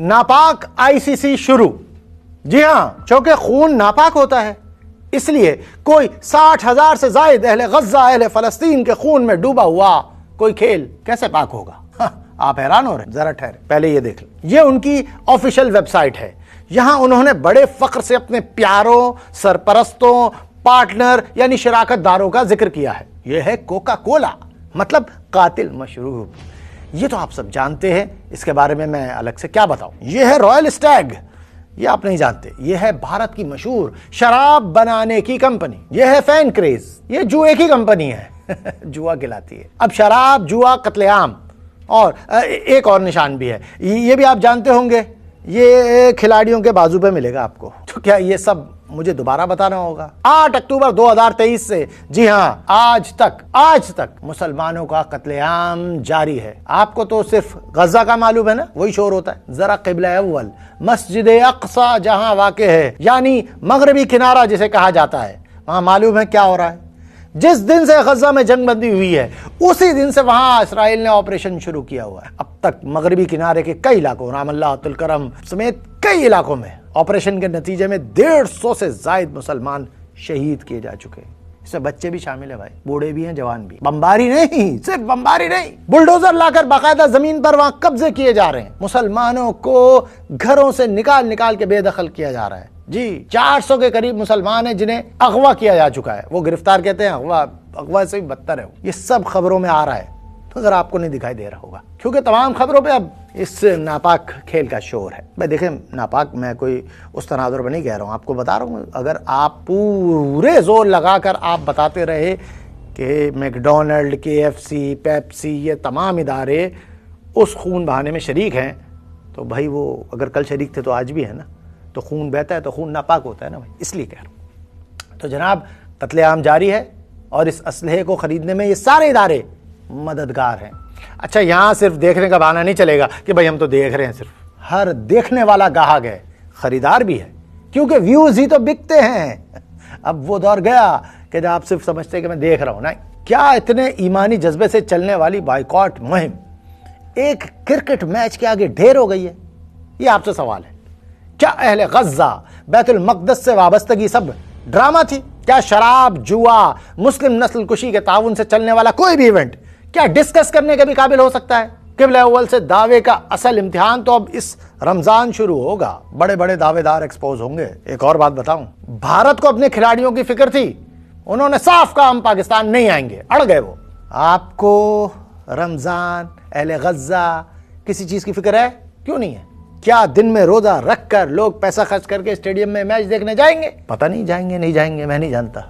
नापाक आईसीसी शुरू। जी हां, क्योंकि खून नापाक होता है, इसलिए कोई 60,000 से ज्यादा अहले गज्जा, अहले फलस्तीन के खून में डूबा हुआ कोई खेल कैसे पाक होगा? आप हैरान हो रहे हैं? जरा ठहरे, पहले ये देख लो। ये उनकी ऑफिशियल वेबसाइट है। यहां उन्होंने बड़े फख्र से अपने प्यारों, सरपरस्तों, पार्टनर यानी शराकतदारों का जिक्र किया है। यह है कोका कोला, मतलब कातिल मशरूब। ये तो आप सब जानते हैं, इसके बारे में मैं अलग से क्या बताऊं। यह है रॉयल स्टैग, ये आप नहीं जानते। यह है भारत की मशहूर शराब बनाने की कंपनी। यह है फैन क्रेज, ये जुए की कंपनी है। जुआ खिलाती है। अब शराब, जुआ, कत्लेआम और एक और निशान भी है, ये भी आप जानते होंगे। ये खिलाड़ियों के बाजू पे मिलेगा आपको। तो क्या ये सब मुझे दोबारा बताना होगा? 8 अक्टूबर 2023 से, जी हां, आज तक मुसलमानों का कत्लेआम जारी है। आपको तो सिर्फ गजा का मालूम है ना, वही शोर होता है। जरा क़िबला अव्वल मस्जिद अक़सा जहां वाक़े है, यानी मगरबी किनारा जिसे कहा जाता है, वहां मालूम है क्या हो रहा है? जिस दिन से गजा में जंगबंदी हुई है, उसी दिन से वहां इसराइल ने ऑपरेशन शुरू किया हुआ है। अब तक मगरबी किनारे के कई इलाकों, रामल्ला, तुल करम समेत कई इलाकों में ऑपरेशन के नतीजे में 150 से ज्यादा मुसलमान शहीद किए जा चुके हैं। इसमें बच्चे भी शामिल है भाई, बूढ़े भी हैं, जवान भी। बमबारी नहीं, सिर्फ बमबारी नहीं, बुलडोजर लाकर बाकायदा जमीन पर वहां कब्जे किए जा रहे हैं। मुसलमानों को घरों से निकाल के बेदखल किया जा रहा है। जी, 400 के करीब मुसलमान हैं जिन्हें अगवा किया जा चुका है। वो गिरफ्तार कहते हैं, अगवा से भी बदतर है। ये सब खबरों में आ रहा है, तो अगर आपको नहीं दिखाई दे रहा होगा, क्योंकि तमाम खबरों पे अब इस नापाक खेल का शोर है। भाई देखें, नापाक मैं कोई उस तनाजुर पर नहीं कह रहा हूँ, आपको बता रहा हूँ। अगर आप पूरे जोर लगाकर आप बताते रहे कि मैकडोनल्ड, KFC, पेप्सी, ये तमाम इदारे उस खून बहाने में शरीक हैं, तो भाई वो अगर कल शरीक थे तो आज भी है ना। तो खून बहता है तो खून नापाक होता है ना भाई, इसलिए कह रहा हूँ। तो जनाब, कत्लेआम जारी है और इस असलहे को खरीदने में ये सारे इदारे मददगार हैं। अच्छा, यहां सिर्फ देखने का बहाना नहीं चलेगा कि भाई हम तो देख रहे हैं। सिर्फ हर देखने वाला गाहक है, खरीदार भी है, क्योंकि व्यूज ही तो बिकते हैं। अब वो दौर गया कि जब आप सिर्फ समझते कि मैं देख रहा हूं। ना, क्या इतने ईमानी जज्बे से चलने वाली बाइकॉट मुहिम एक क्रिकेट मैच के आगे ढेर हो गई है? ये आपसे सवाल है। क्या अहले गज्जा, बैतुल मक़दस से वाबस्तगी सब ड्रामा थी? क्या शराब, जुआ, मुस्लिम नस्ल कुशी के ताउन से चलने वाला कोई भी इवेंट क्या डिस्कस करने के भी काबिल हो सकता है? क़िबला अव्वल से दावे का असल इम्तिहान तो अब इस रमजान शुरू होगा। बड़े बड़े दावेदार एक्सपोज होंगे। एक और बात बताऊं, भारत को अपने खिलाड़ियों की फिक्र थी, उन्होंने साफ कहा हम पाकिस्तान नहीं आएंगे, अड़ गए वो। आपको रमजान, अहले गज्जा, किसी चीज की फिक्र है? क्यों नहीं है? क्या दिन में रोजा रखकर लोग पैसा खर्च करके स्टेडियम में मैच देखने जाएंगे? पता नहीं जाएंगे नहीं जाएंगे, मैं नहीं जानता।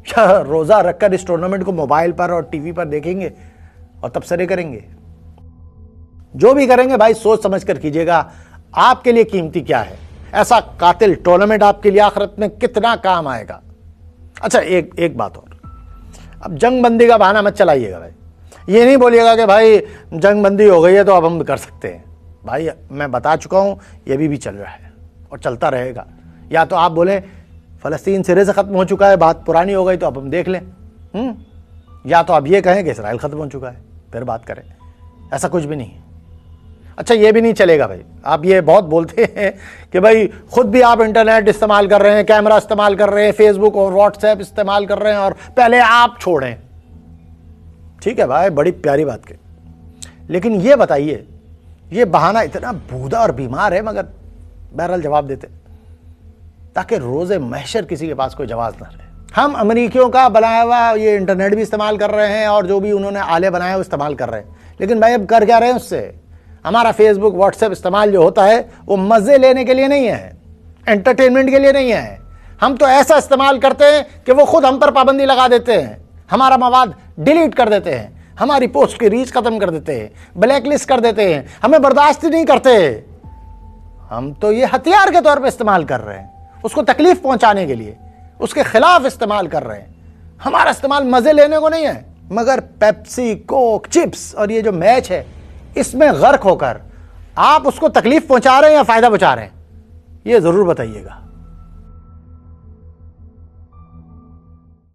क्या रोजा रखकर इस टूर्नामेंट को मोबाइल पर और टीवी पर देखेंगे और तबसरे करेंगे? जो भी करेंगे भाई सोच समझ कर कीजिएगा। आपके लिए कीमती क्या है? ऐसा कातिल टूर्नामेंट आपके लिए आखिरत में कितना काम आएगा? अच्छा, एक बात और, अब जंगबंदी का बहाना मत चलाइएगा भाई। ये नहीं बोलिएगा कि भाई जंगबंदी हो गई है तो अब हम कर सकते हैं। भाई मैं बता चुका हूं, ये भी चल रहा है और चलता रहेगा। या तो आप बोलें फ़लस्तीन सिरे से ख़त्म हो चुका है, बात पुरानी हो गई तो अब हम देख लें, या तो आप ये कहें कि इसराइल ख़त्म हो चुका है, फिर बात करें। ऐसा कुछ भी नहीं। अच्छा, ये भी नहीं चलेगा भाई। आप ये बहुत बोलते हैं कि भाई खुद भी आप इंटरनेट इस्तेमाल कर रहे हैं, कैमरा इस्तेमाल कर रहे हैं, फेसबुक और व्हाट्सएप इस्तेमाल कर रहे हैं, और पहले आप छोड़ें। ठीक है भाई, बड़ी प्यारी बात की, लेकिन ये बताइए, ये बहाना इतना बूढ़ा और बीमार है, मगर बहरहाल जवाब देते ताकि रोज़े महशर किसी के पास कोई जवाब ना रहे। हम अमरीकियों का बनाया हुआ ये इंटरनेट भी इस्तेमाल कर रहे हैं और जो भी उन्होंने आले बनाए वो इस्तेमाल कर रहे हैं, लेकिन भाई अब कर क्या रहे हैं उससे? हमारा फेसबुक, व्हाट्सएप इस्तेमाल जो होता है वो मज़े लेने के लिए नहीं है, एंटरटेनमेंट के लिए नहीं है। हम तो ऐसा इस्तेमाल करते हैं कि वो खुद हम पर पाबंदी लगा देते हैं, हमारा मवाद डिलीट कर देते हैं, हमारी पोस्ट की रीच खत्म कर देते हैं, ब्लैक लिस्ट कर देते हैं, हमें बर्दाश्त ही नहीं करते। हम तो ये हथियार के तौर पे इस्तेमाल कर रहे हैं, उसको तकलीफ पहुंचाने के लिए, उसके खिलाफ इस्तेमाल कर रहे हैं। हमारा इस्तेमाल मजे लेने को नहीं है। मगर पेप्सी, कोक, चिप्स और ये जो मैच है, इसमें गर्क होकर आप उसको तकलीफ पहुंचा रहे हैं या फायदा पहुंचा रहे हैं, ये जरूर बताइएगा।